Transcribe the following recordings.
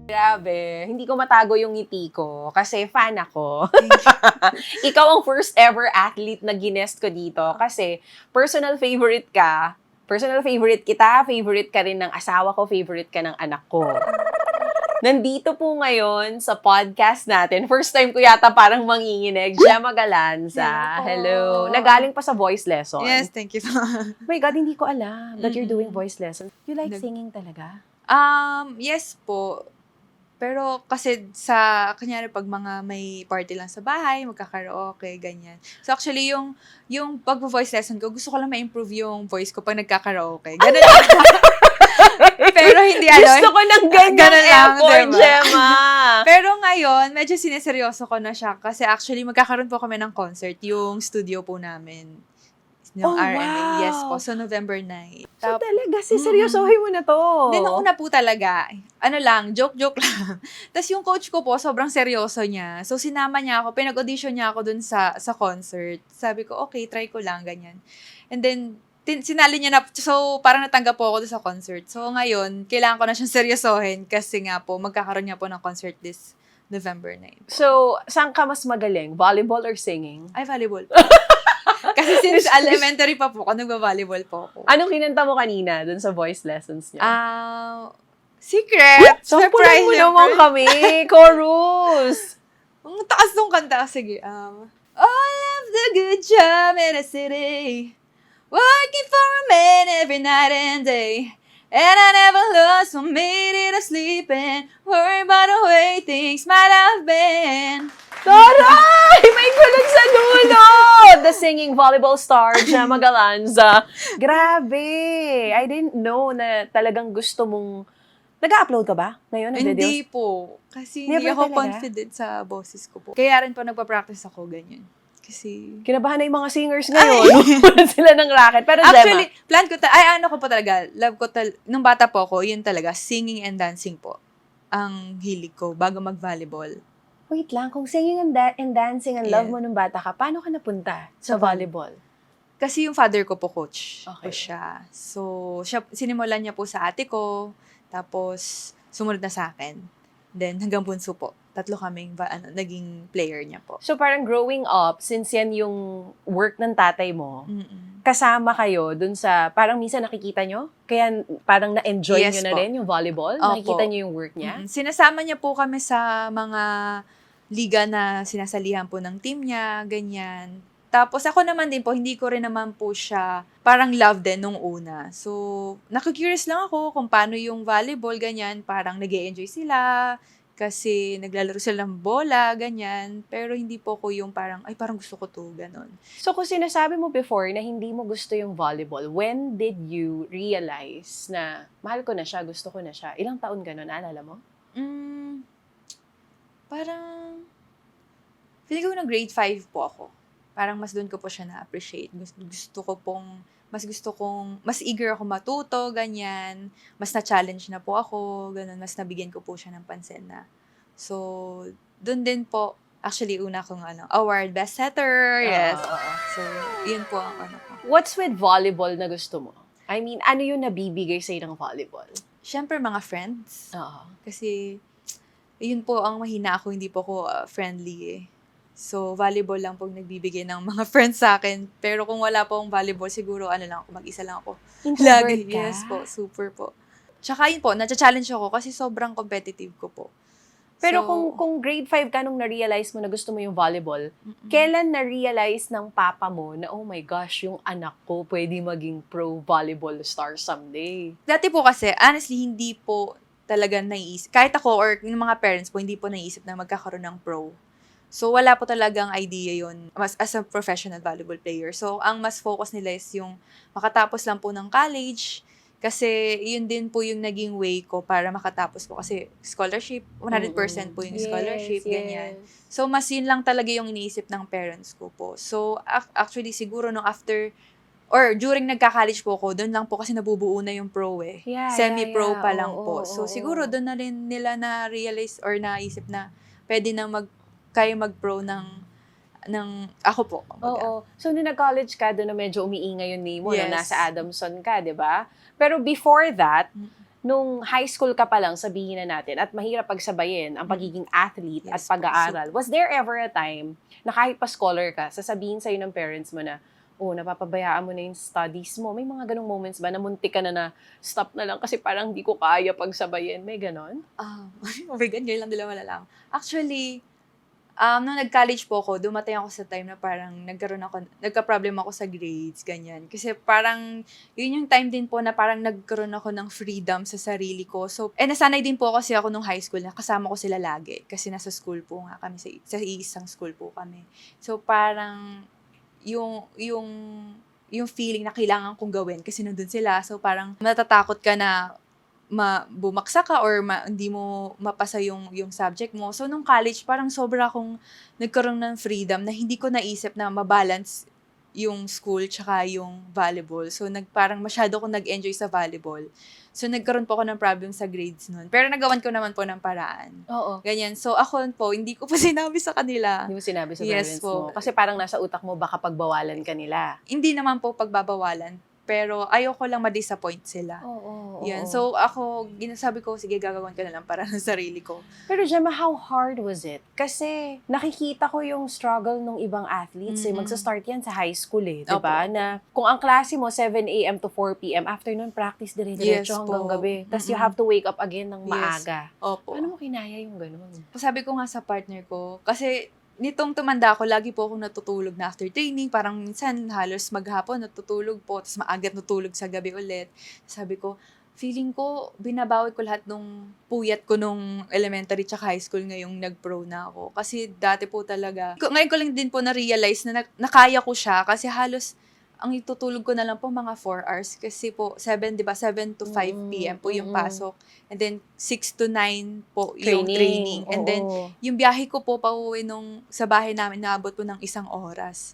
Grabe, hindi ko matago yung ngiti ko kasi fan ako. Ikaw ang first ever athlete na ginest ko dito kasi personal favorite ka. Personal favorite kita, favorite ka rin ng asawa ko, favorite ka ng anak ko. Nandito po ngayon sa podcast natin. First time ko yata parang manginginig. Gemma Galanza. Hello. Nagaling pa sa voice lesson. Yes, thank you. Oh my God, hindi ko alam that you're doing voice lessons. You like singing talaga? Yes po. Pero kasi kanyari pag mga may party lang sa bahay, magkakaraoke, ganyan. So actually, yung pag-voice lesson ko, gusto ko lang ma-improve yung voice ko pag nagkakaraoke. Ganun lang. Pero hindi Gusto ko ng ganyang effort, diba? Gemma. Pero ngayon, medyo sineseryoso ko na siya kasi actually magkakaroon po kami ng concert, yung studio po namin. Yung RMA. Wow. Yes po. So, November 9. So talaga, seryosohin mo na to. Hindi, nung una po talaga, joke-joke lang. Tapos yung coach ko po, sobrang seryoso niya. So, sinama niya ako, pinag-audition niya ako dun sa concert. Sabi ko, okay, try ko lang, ganyan. And then, sinali niya na, so, parang natanggap po ako dun sa concert. So, ngayon, kailangan ko na siyang seryosohin kasi nga po, magkakaroon niya po ng concert this November 9. So, saan ka mas magaling? Volleyball or singing? Ay, volleyball. Kasi since elementary pa po ako, nagba-volleyball po ako. Anong kinanta mo kanina dun sa voice lessons niya? Secret! Surprise mo naman kami! Chorus! Ang taas nung kanta. Sige. All of the good job in the city, working for a man every night and day. And I never lost one minute of sleeping, worried about the way things might have been. Taray! May gulag sa dulo! The singing volleyball star, Gemma Galanza. Grabe! I didn't know na talagang gusto mong... Nag-upload ka ba ngayon ng videos? Hindi po. Kasi hindi Never ako talaga? confident sa boses ko po. Kaya rin po nagpa-practice ako, ganyan. Kasi... Kinabahan na yung mga singers ngayon. Wala sila ng racket. Pero Actually, Gemma, plan ko ano ko po talaga, love ko nung bata po ako, yun talaga, singing and dancing po. Ang hilig ko bago mag-volleyball. wait lang, kung singing and dancing ang love mo nung bata ka, paano ka napunta sa volleyball? Kasi yung father ko po coach Okay. po siya. So, sinimulan niya po sa ate ko, tapos sumunod na sa akin. Then, hanggang bunso po. 3 kaming naging player niya po. So parang growing up, since yan yung work ng tatay mo, kasama kayo dun sa, parang minsan nakikita nyo? Kaya parang na-enjoy Yes nyo na po. rin yung volleyball? Opo. Nakikita nyo yung work niya? Sinasama niya po kami sa mga liga na sinasalihan po ng team niya, ganyan. Tapos ako naman din po, hindi ko rin naman po siya parang love din nung una. So, nakikurious lang ako kung paano yung volleyball, ganyan. Parang nag-e-enjoy sila kasi naglalaro sila ng bola, ganyan. Pero hindi po ko yung parang, ay parang gusto ko to, ganon. So kung sinasabi mo before na hindi mo gusto yung volleyball, when did you realize na mahal ko na siya, gusto ko na siya? Ilang taon ganon, naalala mo? Parang, feeling ko na grade 5 po ako. Parang mas doon ko po siya na-appreciate. Mas eager ako matuto, ganyan. Mas na-challenge na po ako, ganun. Mas nabigyan ko po siya ng pansin na. So, doon din po, actually, una kong award, best setter, yes. So, yun po ang ko. What's with volleyball na gusto mo? I mean, ano yung nabibigay sa'yo ng volleyball? Siyempre, mga friends. Oo. Kasi, yun po ang mahina ako, hindi po ako friendly eh. So, volleyball lang po nagbibigay ng mga friends sa akin. Pero kung wala pong volleyball, siguro mag-isa lang ako. Introvert Lagi. ka? Yes po, super po. Tsaka yun po, na-challenge ako kasi sobrang competitive ko po. Pero So, kung grade 5 ka nung na-realize mo na gusto mo yung volleyball, kailan na-realize ng papa mo na, oh my gosh, yung anak ko pwede maging pro volleyball star someday? dati po kasi, honestly, hindi po talaga naiisip. Kahit ako or yung mga parents po, hindi po naiisip na magkakaroon ng pro. So, wala po talagang idea yun as a professional volleyball player. So, ang mas focus nila is yung makatapos lang po ng college. Kasi, yun din po yung naging way ko para makatapos po. Kasi, scholarship, 100% po yung scholarship, ganyan. So, mas yun lang talaga yung iniisip ng parents ko po. So, actually, siguro nung after, or during nagka-college po ako, doon lang po kasi nabubuo na yung pro eh. Semi-pro pa lang po. So, siguro doon na rin nila na-realize or naisip na pwede na kaya mag-pro ng ako po. Oo. So, nung nag-college ka, doon na medyo umiingay yung name mo, Yes. na nasa Adamson ka, di ba? Pero before that, nung high school ka pa lang, sabihin na natin, at mahirap pagsabayin ang pagiging athlete at Yes, pag-aaral, was there ever a time na kahit pa scholar ka, sasabihin sa'yo ng parents mo na, napapabayaan mo na yung studies mo? May mga ganong moments ba na muntik ka na stop na lang kasi parang di ko kaya pagsabayin? May ganon? Oh my God, ngayon lang nila malalaman. Actually, nung nag-college po ako, dumating ako sa time na parang nagka-problem ako sa grades, ganyan. Kasi parang, yun yung time din po na parang nagkaroon ako ng freedom sa sarili ko. So, nasanay din po kasi ako nung high school na kasama ko sila lagi. Kasi nasa school po nga kami, sa isang school po kami. So, parang, yung feeling na kailangan kong gawin kasi nandun sila. So, parang natatakot ka na bumaksa ka or hindi mo mapasa yung subject mo. So, nung college, parang sobra akong nagkaroon ng freedom na hindi ko naisip na mabalance yung school tsaka yung volleyball. So, parang masyado akong nag-enjoy sa volleyball. So, nagkaroon po ako ng problem sa grades nun. Pero nagawan ko naman po ng paraan. Oo. Ganyan. So, ako po, hindi ko pa sinabi sa kanila. Hindi mo sinabi sa Yes parents po. mo. Kasi parang nasa utak mo, baka pagbawalan ka nila. Hindi naman po pagbabawalan. Pero ayoko lang ma-disappoint sila. Oo. Yan. So, ako, ginasabi ko, sige, gagawin ko na lang para sa sarili ko. Pero Gemma, how hard was it? Kasi nakikita ko yung struggle ng ibang athletes. Mm-hmm. Mag-start yan sa high school eh. Diba? Na kung ang klase mo 7 a.m. to 4 p.m., after nun, practice dire-diretso hanggang gabi. Tapos you have to wake up again ng maaga. Opo. Paano mo kinaya yung ganun? Sabi ko nga sa partner ko, kasi nitong tumanda ako, lagi po akong natutulog na after training. Parang minsan halos maghapon natutulog po, tapos maagat natulog sa gabi ulit. Sabi ko, feeling ko, binabawi ko lahat nung puyat ko nung elementary tsaka high school ngayong nag-pro na ako. Kasi dati po talaga, ngayon ko lang din po na-realize na nakaya ko siya kasi halos ang itutulog ko na lang po mga 4 hours kasi po 7 to 5 p.m. po yung pasok. And then 6 to 9 po yung training. And then yung biyahe ko po pauwi sa bahay namin naabot po ng 1 oras.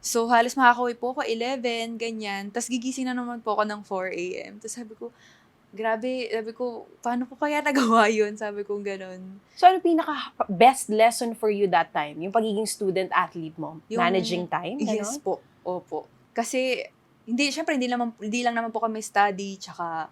So halos makakauwi po ako 11, ganyan. Tapos gigising na naman po ako ng 4 a.m. Tapos sabi ko, grabe, paano ko kaya nagawa yun? Sabi ko gano'n. So, ano pinaka-best lesson for you that time? Yung pagiging student-athlete mo? Managing time? Ganon? Yes po. Opo. Kasi, syempre, hindi lang naman po kami study, tsaka,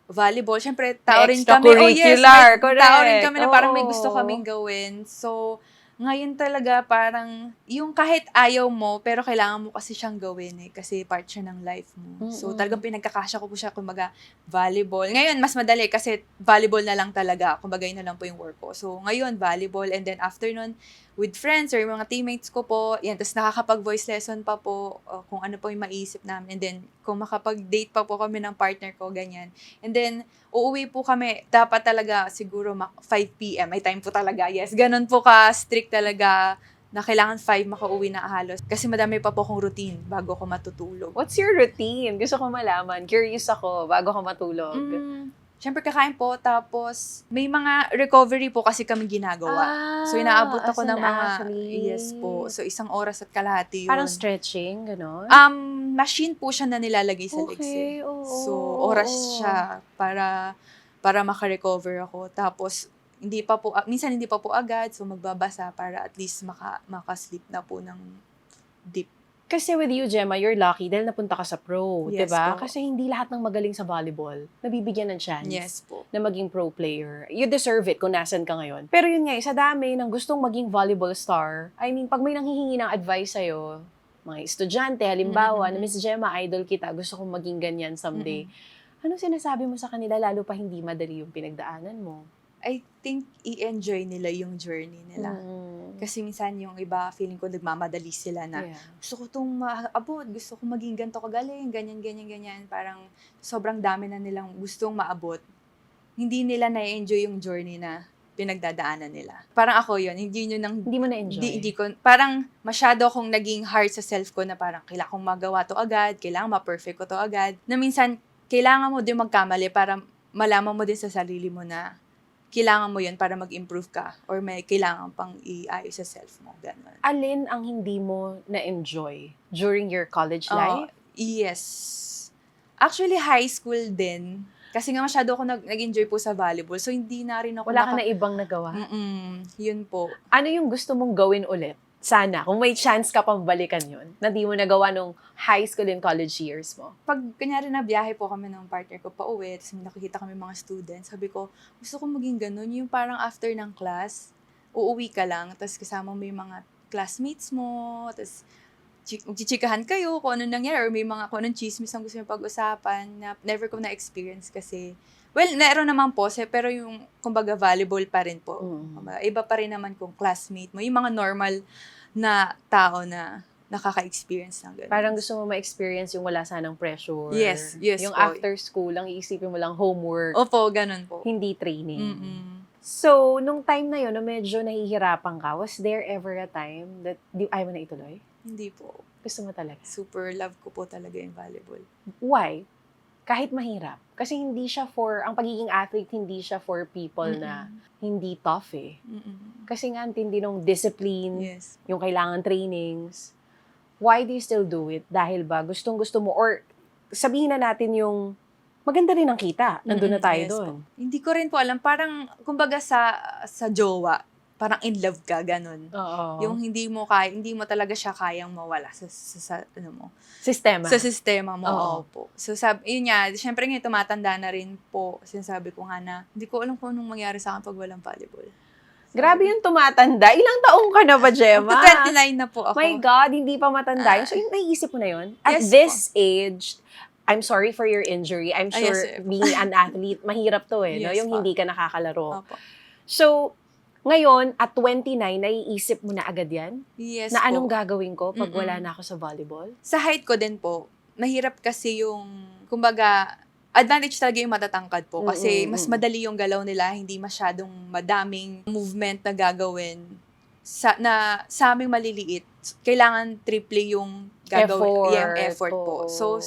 volleyball. Syempre, tao rin kami. Extracurricular, correct. Tao rin kami na parang may Oo. gusto kaming gawin. So, ngayon talaga parang, yung kahit ayaw mo, pero kailangan mo kasi siyang gawin eh. Kasi part siya ng life mo. So, talagang pinagkakasya ko po siya, kumbaga, volleyball. Ngayon, mas madali kasi volleyball na lang talaga. Kumbaga, yun na lang po yung work ko. So, ngayon, volleyball. And then, after nun, with friends or mga teammates ko po, yan, tapos nakakapag-voice lesson pa po, kung ano po yung maisip namin. And then, kung makapag-date pa po kami ng partner ko, ganyan. And then, uuwi po kami, dapat talaga siguro 5 p.m. May time po talaga, yes. Ganun po ka-strict talaga na kailangan 5 makauwi na halos. Kasi madami pa po akong routine bago ako matutulog. What's your routine? Gusto ko malaman. Curious ako bago ko matulog. Siyempre, kakain po, tapos may mga recovery po kasi kami ginagawa. So, inaabot ako ng mga, yes po. So, 1 oras at kalahati yun. Parang stretching, gano'n? Machine po siya na nilalagay sa legs. Okay, oo. So, oras siya para maka-recover ako. Tapos, minsan hindi pa po agad, so magbabasa para at least makasleep na po ng deep. Kasi with you, Gemma, you're lucky dahil napunta ka sa pro, Yes diba? po. Kasi hindi lahat ng magaling sa volleyball nabibigyan ng chance Yes po. na maging pro player. You deserve it kung nasan ka ngayon. Pero yun nga, sa dami ng gustong maging volleyball star, I mean, pag may nanghihingi ng advice sa'yo, mga estudyante, halimbawa, na Miss Gemma, idol kita, gusto kong maging ganyan someday. Anong sinasabi mo sa kanila, lalo pa hindi madali yung pinagdaanan mo? I think i-enjoy nila yung journey nila. Kasi minsan yung iba, feeling ko nagmamadali sila na gusto ko itong maabot, gusto ko maging ganito kagaling, ganyan. Parang sobrang dami na nilang gustong maabot. Hindi nila na-enjoy yung journey na pinagdadaanan nila. Parang ako yun, hindi mo na-enjoy? Hindi ko, parang masyado akong naging hard sa self ko na parang kailangan kong magawa to agad, kailangan ma-perfect ko to agad. Na minsan, kailangan mo din magkamali para malaman mo din sa sarili mo na kailangan mo yun para mag-improve ka or may kailangan pang iayos sa self mo. Ganun. Alin ang hindi mo na-enjoy during your college life? Yes. Actually, high school din. Kasi nga masyado ako nag-enjoy po sa volleyball. So, hindi na rin ako Wala ka na ibang nagawa? Yun po. Ano yung gusto mong gawin ulit sana, kung may chance ka pang balikan yun, na di mo nagawa nung high school and college years mo? Pag kunyari na biyahe po kami ng partner ko pa uwi, tapos may nakikita kami mga students, sabi ko, gusto ko maging ganun, yung parang after ng class, uuwi ka lang, tapos kasama mo yung mga classmates mo, tapos magchichikahan kayo kung ano nangyari, or may mga kung anong chismis ang gusto mo pag-usapan, na never ko na-experience kasi. Well, naroon naman po, pero yung, kumbaga, valuable pa rin po. Kumbaga, iba pa rin naman kung classmate mo. Yung mga normal na tao na nakaka-experience ng ganun. Parang gusto mo ma-experience yung wala sanang pressure. Yes yung po. after school, lang iisipin mo lang homework, Opo, ganun po. hindi training. Mm-mm. So, nung time na yun, na medyo nahihirapan ka, was there ever a time that ayaw mo na ituloy? Hindi po. Gusto mo talaga? Super love ko po talaga yung volleyball. Why? Kahit mahirap. Kasi hindi siya ang pagiging athlete, hindi siya for people na hindi tough eh. Mm-mm. Kasi nga, ang tindi nung discipline, Yes. yung kailangan trainings. Why do you still do it? Dahil ba gustong-gusto mo? Or sabihin na natin yung maganda rin ang kita. Nandun na tayo Yes doon. po. Hindi ko rin po alam. Parang, kumbaga sa jowa, parang in love ka, ganun. Oo. Yung hindi mo talaga siya kayang mawala sa ano mo. Sistema. Sa sistema mo, Oo. opo. So, yun nga, syempre nga, tumatanda na rin po, sinasabi ko nga na, hindi ko alam kung anong mangyari sa akin pag walang volleyball. Grabe yung tumatanda. Ilang taong ka na ba, Gemma? 29 na po ako. My God, hindi pa matanda yun. So, yung naiisip mo na yun? At Yes this age, I'm sorry for your injury. I'm sure yes, being an athlete, mahirap to eh. No? Yes, Yung po. hindi ka nakakalaro. Opo. So, ngayon, at 29, naiisip mo na agad yan? Yes Na po. anong gagawin ko pag Mm-mm. wala na ako sa volleyball? Sa height ko din po, mahirap kasi yung, kumbaga, advantage talaga yung matatangkad po. Kasi mas madali yung galaw nila, hindi masyadong madaming movement na gagawin. Sa aming maliliit, kailangan triple yung gagawin. Effort po. So,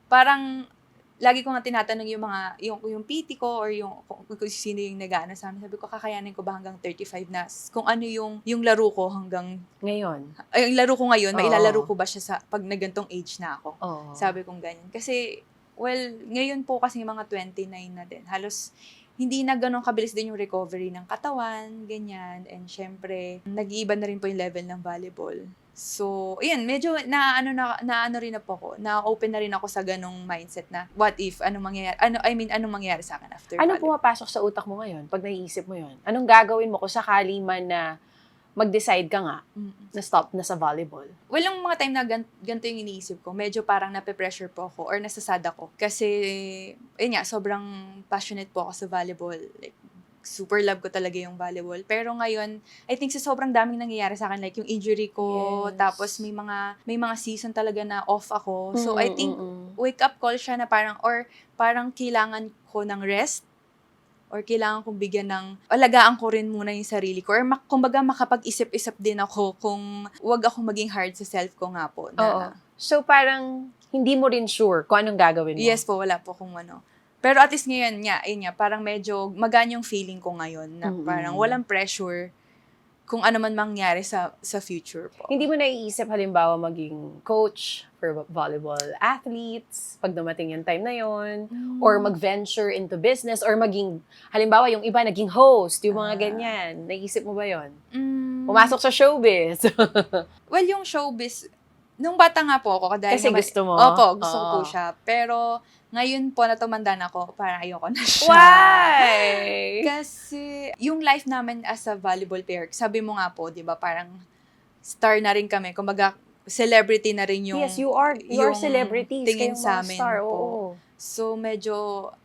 parang, lagi ko nga tinatanong yung PT ko or kung sino yung nag-aano sa amin. Sabi ko, kakayanin ko ba hanggang 35 na? Kung ano yung laro ko hanggang, Ngayon? yung laro ko ngayon, Oo. mailalaro ko ba siya pag nagantong age na ako? Oo. Sabi kong ganyan. Kasi, well, ngayon po kasi mga 29 na din. Halos, hindi na ganun kabilis din yung recovery ng katawan, ganyan. And syempre, nag-iiba na rin po yung level ng volleyball. So, ayan, medyo na-ano rin na po ako. Na-open na rin ako sa ganong mindset na, what if, anong mangyayari sa akin after Anong volleyball? pumapasok sa utak mo ngayon pag naiisip mo yun? Anong gagawin mo kung sakali man na mag-decide ka nga na stop na sa volleyball? Well, yung mga time na ganito yung iniisip ko, medyo parang nape-pressure po ako or nasasad ako. Kasi, ayun nga, sobrang passionate po ako sa volleyball. Like, super love ko talaga yung volleyball. Pero ngayon, I think sa sobrang daming nangyayari sa akin, like yung injury ko, Yes. tapos may mga season talaga na off ako. So, I think, wake up call siya na parang kailangan ko ng rest, or kailangan kong bigyan ng, alagaan ko rin muna yung sarili ko, or kumbaga makapag-isip-isip din ako kung wag ako maging hard sa self ko nga po. Oo. So, parang hindi mo rin sure kung anong gagawin mo? Yes po, wala po kung ano. Pero at least ngayon, ayun nga, parang medyo magaan yung feeling ko ngayon na parang walang pressure kung ano man mangyari sa future po. Hindi mo naiisip halimbawa maging coach for volleyball athletes pag dumating yung time na yon, or mag-venture into business, or maging, halimbawa yung iba naging host, yung mga ganyan. Naisip mo ba yon? Pumasok sa showbiz. Well, yung showbiz, nung bata nga po ako, dahil Kasi naman, gusto mo? Opo, gusto ko po Oo. siya. Pero ngayon po na tumanda na ako, parang ayoko na siya. Why? Kasi yung life namin as a volleyball player, sabi mo nga po, 'di ba, parang star na rin kami. Kumbaga, celebrity na rin yung Yes, you are yung celebrities. tingin Kayong sa mga amin star, po. oo. So, medyo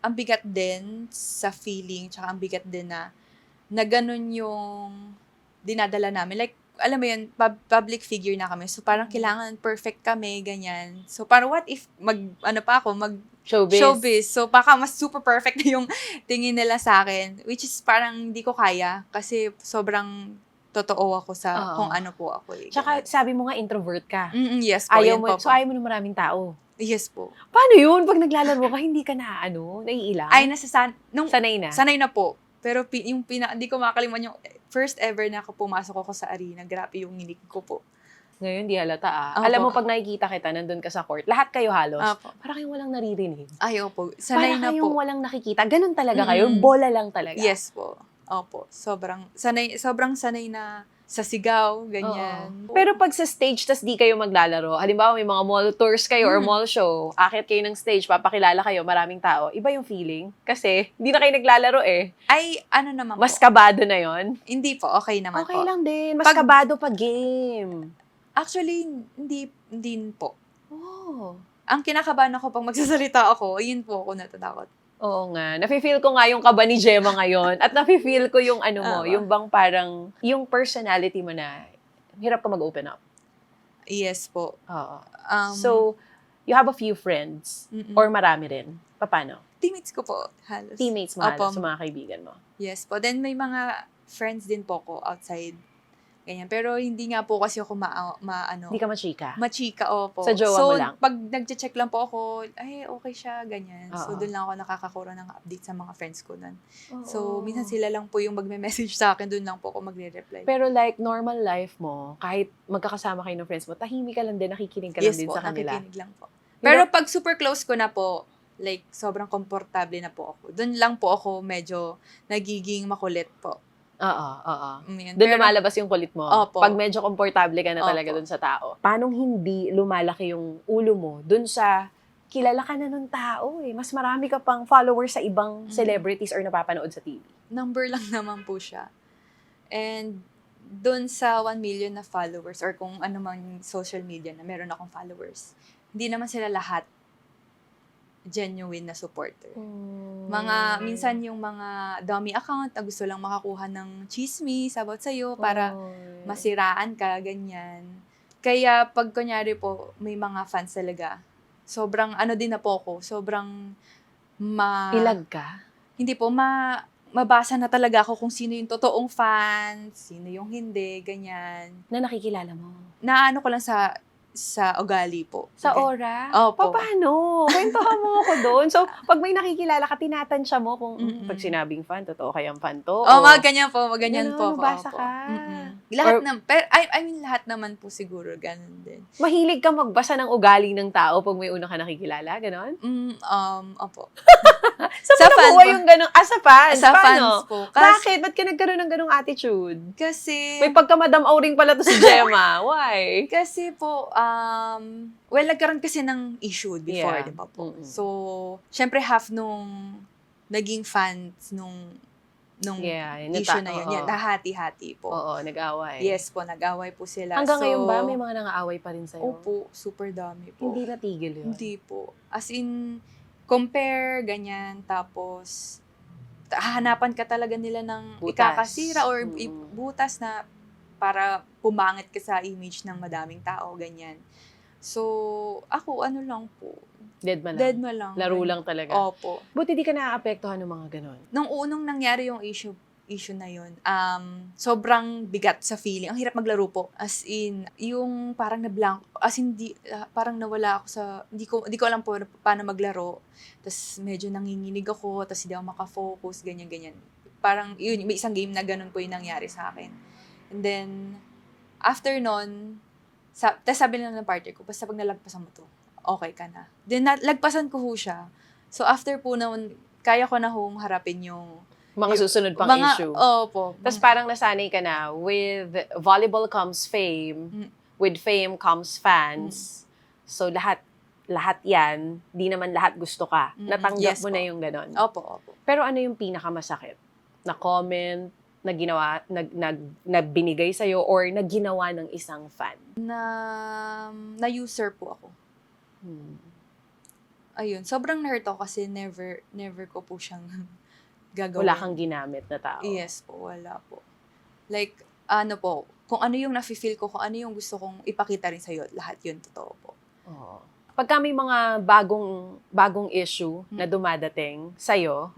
ang bigat din sa feeling, tsaka ang bigat din na ganun yung dinadala namin. Like, alam mo yun, public figure na kami. So, parang kailangan perfect kami, ganyan. So, parang what if showbiz. So, baka mas super perfect na yung tingin nila sa akin. Which is parang hindi ko kaya. Kasi sobrang totoo ako sa kung ano po ako. Tsaka sabi mo nga introvert ka. Yes po. Ayaw yan mo, po. so ayaw mo ng maraming tao. Yes po. Paano yun? Pag naglalaro ka, hindi ka naiilang? Ay, sanay na. Sanay na po. Pero hindi ko makalimutan yung first ever na ako pumasok ako sa arena. Grabe yung nginig ko po. Ngayon, di halata Opo. Alam mo, pag nakikita kita, nandun ka sa court, lahat kayo halos, Opo. parang kayong walang naririnig. Ay, opo. Sanay Parang na kayong po. walang nakikita. Ganun talaga kayo? Bola lang talaga? Yes po. Opo. Sobrang sanay na sa sigaw, ganyan. Oo. Pero pag sa stage, tas di kayo maglalaro, halimbawa may mga mall tours kayo or mall show, akit kayo ng stage, papakilala kayo, maraming tao, iba yung feeling? Kasi, hindi na kayo naglalaro eh. Ay, ano naman Mas po. kabado na yon. Hindi po, okay naman Okay po. lang din. Mas Pag- kabado pa game. Actually, hindi po. Oh. Ang kinakabahan ako pag magsasalita ako, yun po ako natatakot. Oo nga. Nafe-feel ko nga yung kaba ni Gemma ngayon. At nafe-feel ko yung ano mo, yung bang parang, yung personality mo na, hirap ka mag-open up. Yes po. Oo. Um, So, you have a few friends, mm-mm. or marami rin. Paano? teammates ko po, halos. Teammates mo Opo. halos, sa mga kaibigan mo. Yes po. Then may mga friends din po ko outside. Ganyan. Pero hindi nga po kasi ako Hindi ka machika. machika, opo. Sa jowa so, mo lang? pag nagche-check lang po ako, ay, okay siya, ganyan. So, Oo. doon lang ako nakakakuha ng update sa mga friends ko nun. Oo. So, minsan sila lang po yung magme-message sa akin, doon lang po ako magre-reply. Pero like, normal life mo, kahit magkakasama kayo ng friends mo, tahimik ka lang din, nakikinig ka lang yes din po, sa kanila. nakikinig lang po. Pero pag super close ko na po, like, sobrang komportable na po ako. Doon lang po ako medyo nagiging makulit po. Oo. Yun. Doon Pero- lumalabas yung kulit mo. Opo. Pag medyo komportable ka na talaga Opo. doon sa tao. Paano hindi lumalaki yung ulo mo doon sa kilala ka na ng tao eh. Mas marami ka pang followers sa ibang celebrities or napapanood sa TV. Number lang naman po siya. And doon sa 1 million na followers or kung ano man social media na meron akong followers, hindi naman sila lahat genuine na supporter. Mga, minsan yung mga dummy account na gusto lang makakuha ng chismis about sa'yo para masiraan ka, ganyan. Kaya pag kunyari po, may mga fans talaga, sobrang ano din na po ako, sobrang Ilag ka? hindi po, mabasa na talaga ako kung sino yung totoong fans, sino yung hindi, ganyan. Na nakikilala mo? Naano ko lang sa ugali po. Sa Okay. aura? Opo. Paano? Kwentuhan mo ako doon. So, pag may nakikilala ka, tinatansya mo kung pag sinabing fan, totoo kayang fan to. Oh, mga ganyan po, ganyan Ganun, po. ako, mabasa opo. ka. Lahat Or- pero I mean, lahat naman po siguro, ganun din. Mahilig ka magbasa ng ugali ng tao pag may una ka nakikilala, ganon? Opo. Sa Sa fan nakuha po. yung ganon? Sa fans? Sa Paano? fans po. Bakit? Ba't ka nagkaroon ng ganong attitude? Kasi, May pagka-Madam Auring pala to si Gemma. Why? kasi po, well, nagkaroon kasi ng issue before, Yeah. di ba po? Mm-mm. So, syempre half nung naging fans nung Yeah, issue na yun. oo. Yan, nahati-hati po. Oo, nag-away. Yes po, nag-away po sila. Hanggang So, ngayon ba, may mga nang-aaway pa rin sa'yo? Opo, super dami po. Hindi natigil yun? Hindi po. As in, compare, ganyan, tapos, hahanapan ka talaga nila ng Butas. ikakasira or Mm. butas na para pumangit ka sa image ng madaming tao, ganyan. So, ako, ano lang po, Dead man lang? dead ma lang. Laro lang talaga? Opo. Buti di ka naaapektuhan ng mga ganon? Nung unang nangyari yung issue na yun, sobrang bigat sa feeling. Ang hirap maglaro po. As in, yung parang na-blank, as in, parang nawala ako sa, di ko alam po paano maglaro. Tapos medyo nanginginig ako, tapos hindi ako makafocus, ganyan-ganyan. Parang, yun, may isang game na ganun po yung nangyari sa akin. And then, after nun, tapos sabi lang ng partner ko, basta pag nalagpasan mo to, okay ka na. Then, lagpasan ko ho siya. So, after po nun, kaya ko na hong harapin yung Mga susunod pang issue? Opo. Tapos parang nasanay ka na, with volleyball comes fame, with fame comes fans. So, lahat yan, di naman lahat gusto ka. Natanggap Yes mo po. na yung ganon. Opo. Pero ano yung pinakamasakit? Na comment, na ginawa, na binigay sa'yo, or na ginawa ng isang fan? Na-user po ako. Ayun, sobrang na-hurt ako kasi never ko po siyang gagawin. Wala kang ginamit na tao? Yes po, wala po. Like, ano po, kung ano yung nafe-feel ko, kung ano yung gusto kong ipakita rin sa'yo, lahat yun totoo po. Oo. Pagka may mga bagong issue na dumadating sa'yo,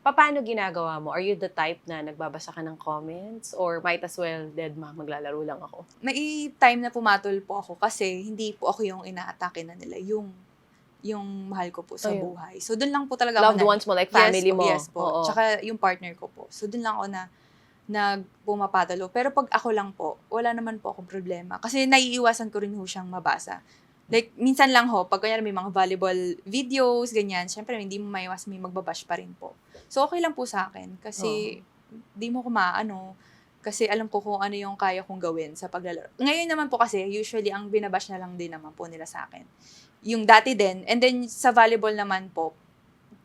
paano ginagawa mo? Are you the type na nagbabasa ka ng comments? Or might as well, dead ma, maglalaro lang ako? May time na pumatol po ako kasi hindi po ako yung inaatake na nila, yung mahal ko po sa Ayun. buhay. So, dun lang po talaga Loved ako ones mo, like family mo. Yes po. Oo. Tsaka yung partner ko po. So, dun lang ako nagpumapatalo. Pero pag ako lang po, wala naman po akong problema. Kasi naiiwasan ko rin ho siyang mabasa. Like, minsan lang ho, pag kanya may mga volleyball videos, ganyan, syempre, hindi mo maiwas, may magbabash pa rin po. So, okay lang po sa akin. Kasi, di mo ko Kasi alam ko kung ano yung kaya kong gawin sa paglalaro. Ngayon naman po kasi, usually, ang binabash na lang din naman po nila sa akin. Yung dati din, and then sa volleyball naman po,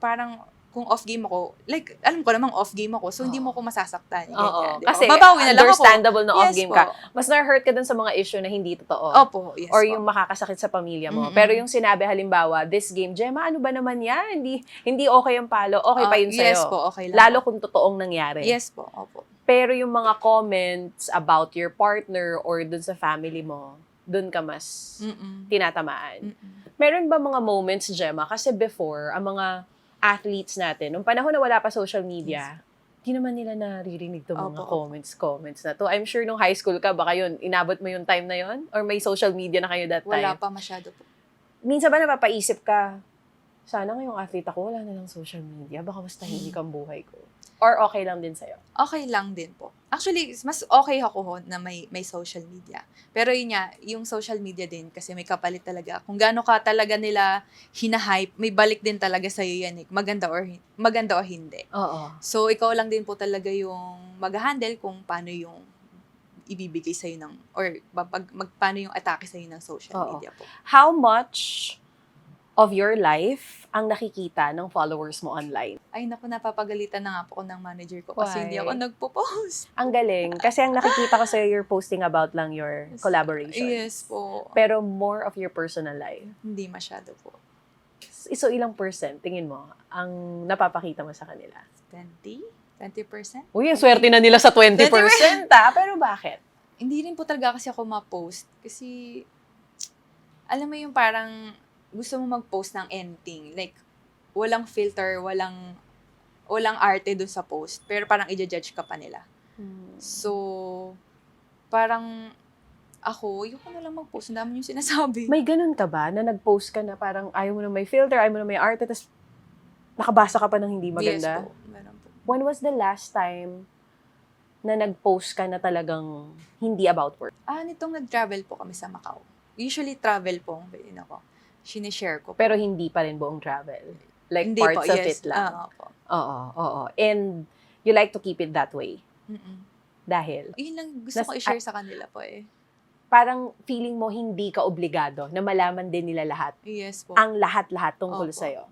parang kung off-game ako, like, alam ko namang off-game ako, so hindi mo ako masasaktan. Oo. Ganyan, di ba? Kasi Babawi na lang ako. understandable na Yes off-game po. ka. Mas na-hurt ka dun sa mga issue na hindi totoo. Opo, yes Or po. yung makakasakit sa pamilya mo. Mm-mm. Pero yung sinabi halimbawa, this game, Gemma, ano ba naman yan? Hindi okay yung palo. Okay pa yun sa'yo. Yes po, okay lang. Lalo kung totoong nangyari. Yes po, opo. Pero yung mga comments about your partner or dun sa family mo, dun ka mas tinatamaan. Meron ba mga moments, Gemma? Kasi before, ang mga athletes natin, nung panahon na wala pa social media, di naman nila naririnig itong mga comments na to. I'm sure nung high school ka, baka yun, inabot mo yung time na yun? Or may social media na kayo that time? Wala pa masyado po. Minsan ba napapaisip ka, sana ngayong athlete ako, wala na lang social media, baka mas tahimik ang buhay ko. Or okay lang din sa'yo? Okay lang din po. Actually, mas okay ako na may social media. Pero yun nga, yung social media din, kasi may kapalit talaga. Kung gaano ka talaga nila hinahype, may balik din talaga sa'yo yan. Maganda o hindi. Oo. So, ikaw lang din po talaga yung mag-handle kung paano yung ibibigay sa'yo ng, or paano yung atake sa'yo ng social media po. How much of your life ang nakikita ng followers mo online? Ay, naku, napapagalitan na nga po ako ng manager ko kasi Why? hindi ako nagpo-post. Ang galing. Kasi ang nakikita ko sa'yo, you're posting about lang your collaborations. Yes po. Pero more of your personal life. Hindi masyado po. So, ilang percent, tingin mo, ang napapakita mo sa kanila? 20? 20%? Uy, ang swerte na nila sa 20%, Pero bakit? Hindi rin po talaga kasi ako ma-post. Kasi, alam mo yung parang, gusto mo mag-post ng anything. Like, walang filter, walang arte dun sa post. Pero parang i-judge ka pa nila. So, parang ako, yung na lang mag-post. Ang dami yung sinasabi. May ganun ka ba na nag-post ka na parang ayaw mo na may filter, ayaw mo na may arte, tapos nakabasa ka pa ng hindi maganda? Yes po. Meron po. When was the last time na nag-post ka na talagang hindi about work? Nitong nag-travel po kami sa Macau. Usually, travel po ang bilhin ako. Sinishare ko po. Pero hindi pa rin buong travel. Like Hindi parts po, of yes. it lang. Po. Oo. And you like to keep it that way. Dahil Yun lang gusto ko i-share sa kanila po eh. parang feeling mo hindi ka obligado na malaman din nila lahat. Yes po. Ang lahat-lahat tungkol Opo. sa'yo.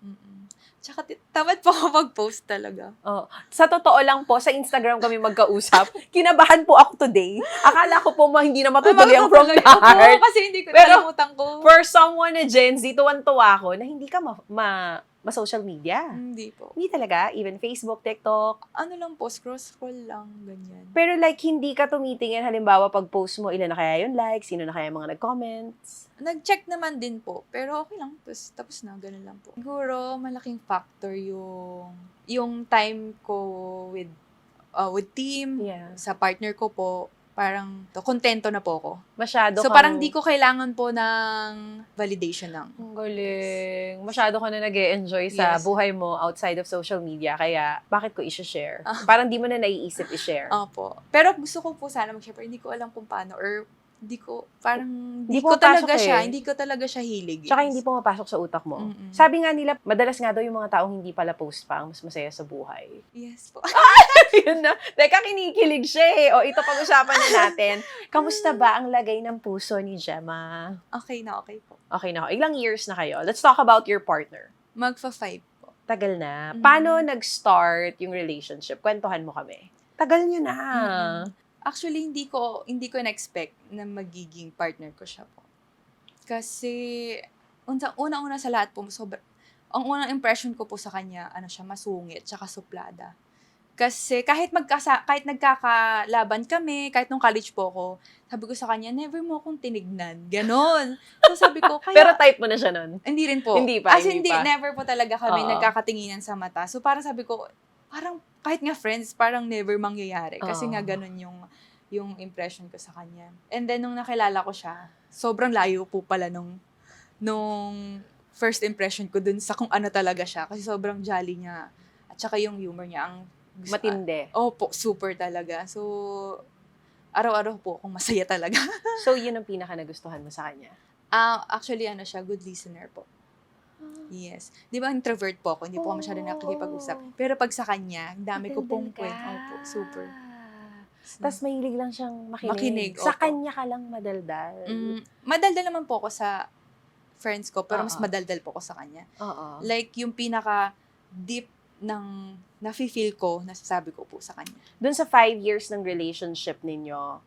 Tsaka tamad po ako mag-post talaga. Oh, sa totoo lang po, sa Instagram kami magkausap. Kinabahan po ako today. Akala ko po hindi na matutuloy ang from the heart. Kasi hindi ko Pero, nakalimutan ko. For someone na Gen Z, tuwan-tuwa ako na hindi ka ma-social media. Hindi po. Hindi talaga. Even Facebook, TikTok. Ano lang po, scroll lang, ganyan. Pero like, hindi ka tumitingin. Halimbawa, pag post mo, ilan na kaya yung likes? Sino na kaya yung mga nag-comments? Nag-check naman din po, pero okay lang. Tapos na, ganun lang po. Siguro, malaking factor yung time ko with team, sa partner ko po, parang kontento na po ako. Masyado So, parang di ko kailangan po ng validation lang. Ang galing. Masyado ka na nag-e-enjoy sa buhay mo outside of social media. Kaya, bakit ko i-share? Parang di mo na naiisip i-share. Opo. Pero gusto ko po sana mag-share, pero hindi ko alam kung paano. Or, hindi ko talaga siya hilig. Tsaka hindi pumapasok sa utak mo. Sabi nga nila, madalas nga daw yung mga taong hindi pala post pa ang mas masaya sa buhay. Yes po. Yun na. Teka, kinikilig siya eh. O, ito pag-usapan na natin. Kamusta ba ang lagay ng puso ni Gemma? Okay na, okay po. Okay na. Ilang years na kayo? Let's talk about your partner. Magfa-5 po. Tagal na. Paano nag-start yung relationship? Kwentuhan mo kami. Tagal nyo na. Actually, hindi ko na-expect na magiging partner ko siya po. Kasi, una-una sa lahat po, ang unang impression ko po sa kanya, siya, masungit, tsaka suplada. Kasi kahit nagkakalaban kami, kahit nung college po ako, sabi ko sa kanya, never mo akong tinignan. Ganon. So sabi ko, kaya... Pero type mo na siya nun? Hindi rin po. Hindi pa. Never po talaga kami nagkakatinginan sa mata. So parang sabi ko, parang kahit nga friends, parang never mangyayari. Kasi nga ganun yung impression ko sa kanya. And then, nung nakilala ko siya, sobrang layo po pala nung first impression ko dun sa kung ano talaga siya. Kasi sobrang jolly niya. At saka yung humor niya, ang matindi. Opo, super talaga. So, araw-araw po akong masaya talaga. So, yun ang pinaka nagustuhan mo sa kanya? Actually, siya, good listener po. Yes. Di ba, introvert po ako. Hindi po ako masyado nakikipag-usap. Pero pag sa kanya, ang dami ko pong kwento. Opo, super. Tapos mahilig lang siyang makinig. Makinig, Sa opo. kanya ka lang madaldal. Madaldal naman po ako sa friends ko, pero mas Oo. madaldal po ako sa kanya. Oo. Like, yung pinaka-deep ng nafe-feel ko, nasasabi ko po sa kanya. Doon sa 5 years ng relationship ninyo,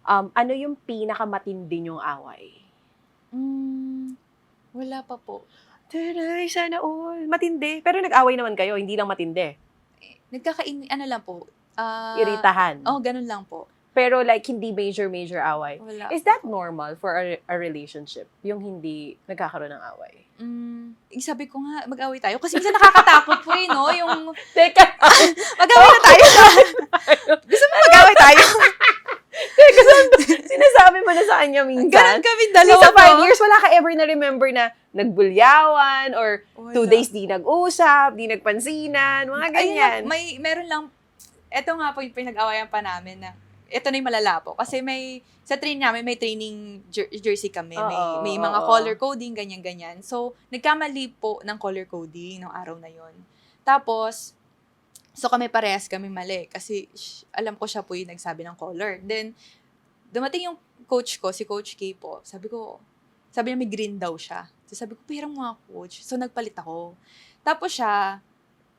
ano yung pinakamatindi niyong away? Wala pa po. Taray, sana all. Matindi. Pero nag-away naman kayo, hindi lang matindi. Ano lang po. Iritahan. Ganun lang po. Pero like, hindi major away. Wala. Is that normal for a relationship? Yung hindi nagkakaroon ng away? Sabi ko nga, mag-away tayo. Kasi minsan nakakatakot po no? Yung, Teka, mag-away na tayo. Gusto mo mag-away tayo? sinasabi mo na sa kanya minsan. Ganun kami Kasi dalawa sa 5 po. years, wala ka ever na-remember na nagbulyawan or 2 Wala. days di nag-usap, di nagpansinan, mga ganyan. Ayun lang, meron lang, eto nga po yung pinag-awayan pa namin na, eto na yung malala po. Kasi sa train namin, may training jersey kami. May mga color coding, ganyan-ganyan. So, nagkamali po ng color coding nung araw na yon. Tapos, so parehas kami mali. Kasi, alam ko siya po yung nagsabi ng color. Then, dumating yung coach ko, si Coach K po. Sabi niya may green daw siya. So, sabi ko, pero mga coach. So, nagpalit ako. Tapos siya,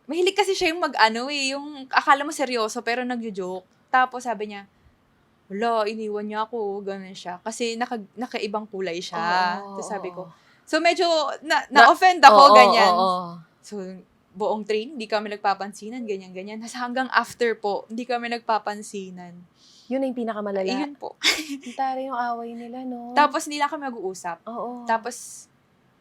mahilig kasi siya yung yung akala mo seryoso, pero nagjo-joke. Tapos sabi niya, wala, iniwan niya ako, gano'n siya. Kasi nakaibang kulay siya. Tapos sabi ko, so medyo na-offend ako, ganyan. So, buong train, hindi kami nagpapansinan, ganyan-ganyan. Hanggang after po, hindi kami nagpapansinan. Yun na yung pinakamalala. Ayun po. Tara yung away nila, no? Tapos, hindi lang kami mag-uusap. Oo. Tapos,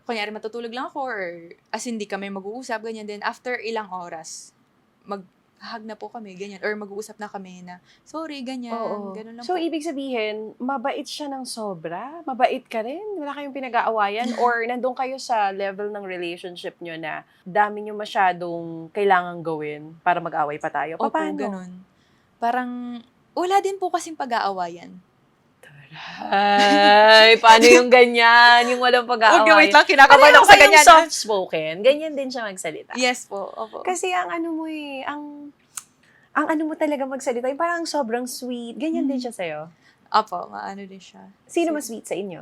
kunyari matutulog lang ako or as hindi kami mag-uusap, ganyan din. After ilang oras, maghahag na po kami, ganyan. Or mag-uusap na kami na, sorry, ganyan. Oo. Ganun lang So, po. ibig sabihin, mabait siya ng sobra? Mabait ka rin? Wala kayong pinag-aawayan? Or nandun kayo sa level ng relationship nyo na dami nyo masyadong kailangang gawin para mag-away pa tayo? Opo, Paano? ganun. Parang, wala din po kasing pag-aawayan. Ay, paano yung ganyan? Yung walang pag-aawayan? Wait lang, kinakabahan ako sa ganyan. Yung soft-spoken, ganyan din siya magsalita. Yes po, opo. Kasi ang ano mo ang ano mo talaga magsalita, yung parang sobrang sweet. Ganyan din siya sa'yo. Opo, maano din siya. Sino mas sweet sa inyo?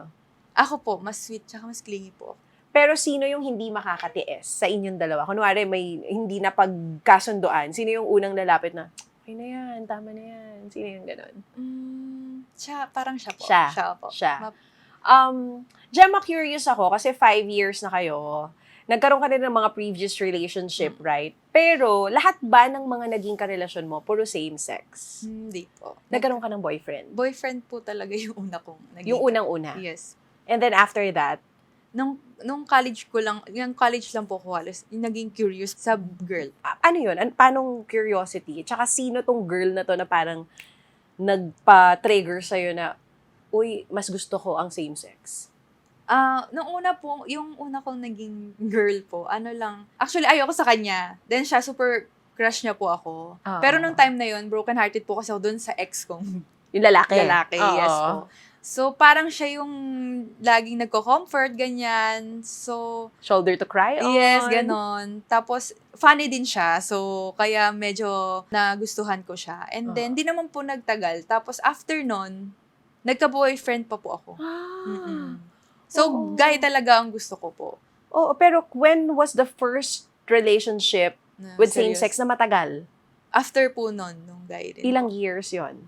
Ako po, mas sweet, tsaka mas clingy po. Pero sino yung hindi makakatiis sa inyong dalawa? Kunwari, may hindi na pagkasunduan. Sino yung unang lalapit na, okay na yan, tama na yan. Sino yung ganon? Parang siya po. Siya. Siya po. Siya. Gemma, curious ako kasi 5 years na kayo. Nagkaroon ka rin ng mga previous relationship, right? Pero lahat ba ng mga naging karelasyon mo, puro same-sex? Hindi po. Nagkaroon ka ng boyfriend? Boyfriend po talaga yung una kong naging. Yung unang-una? Yes. And then after that? Nung college ko lang, yung college lang po ko halos, yung naging curious sa girl. Ano yun? Paanong curiosity? Tsaka sino tong girl na to na parang nagpa-trigger sa'yo na, uy, mas gusto ko ang same-sex? Nung una po, yung una kong naging girl po, actually ayoko sa kanya. Then siya, super crush niya po ako. Pero nung time na yun, broken-hearted po kasi ako dun sa ex kong yung lalaki? yes po. So, parang siya yung laging nagko-comfort, ganyan. So, shoulder to cry on? Yes, ganon. Tapos, funny din siya. So, kaya medyo nagustuhan ko siya. And then, di naman po nagtagal. Tapos, after nun, nagka-boyfriend pa po ako. So, guy talaga ang gusto ko po. Oo, pero when was the first relationship with Serious. same-sex na matagal? After po nun, nung guy din. Ilang years yon?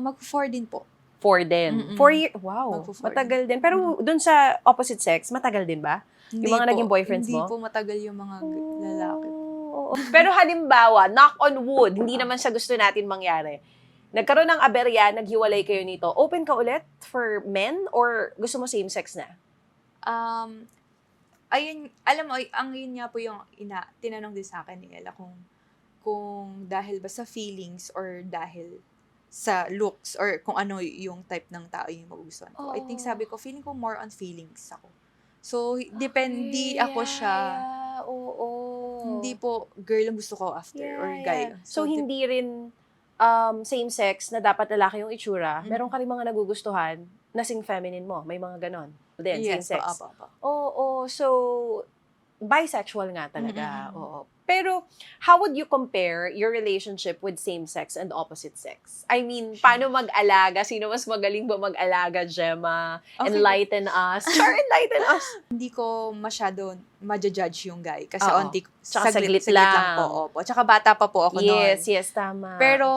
Mag-4 din po. 4 din. 4 years? Wow, Magpo-4 matagal din. Pero dun sa opposite sex, matagal din ba? Hindi yung mga po, naging boyfriends hindi mo? Hindi po matagal yung mga lalaki. Oo. Pero halimbawa, knock on wood, hindi naman siya gusto natin mangyari. Nagkaroon ng aberya, naghiwalay kayo nito. Open ka ulit for men or gusto mo same-sex na? Ayun, alam mo, ang yun nga po yung tinanong din sa akin ni Ella kung dahil ba sa feelings or dahil sa looks or kung ano yung type ng tao yung magugustuhan ko. I think sabi ko, feeling ko more on feelings ako. So, depende ako siya. Oo. Hindi po girl ang gusto ko after or guy. So hindi rin same-sex na dapat lalaki yung itsura. Meron ka rin mga nagugustuhan na sing feminine mo. May mga ganon. Then, yes, same-sex. po. Oo. So, bisexual nga talaga. Oo. Pero, how would you compare your relationship with same-sex and opposite sex? I mean, paano mag-alaga? Sino mas magaling ba mag-alaga, Gemma? Okay. Enlighten us. Char, enlighten us. Hindi ko masyado ma-judge yung guy. Kasi Oo. Tsaka saglit lang lang. po. Opo. Tsaka bata pa po ako noon. Yes, tama. Pero,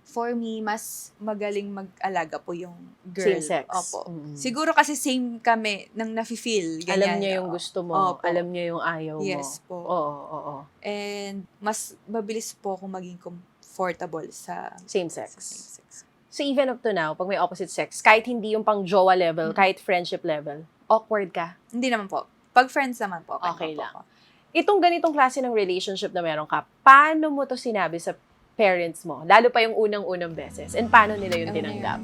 for me, mas magaling mag-alaga po yung girl. Same-sex. Opo. Mm. Siguro kasi same kami nang nafe-feel. Ganyan. Alam niya yung gusto mo. Opo. Alam niya yung ayaw mo. Yes po. Oo. And mas mabilis po akong maging comfortable sa Same-sex. same-sex. So even up to now, pag may opposite sex, kahit hindi yung pang jowa level, kahit friendship level, awkward ka. Hindi naman po. Pag friends naman po. Okay po lang. ako. Itong ganitong klase ng relationship na meron ka, paano mo to sinabi sa parents mo? Lalo pa yung unang-unang beses. And paano nila yung tinanggap?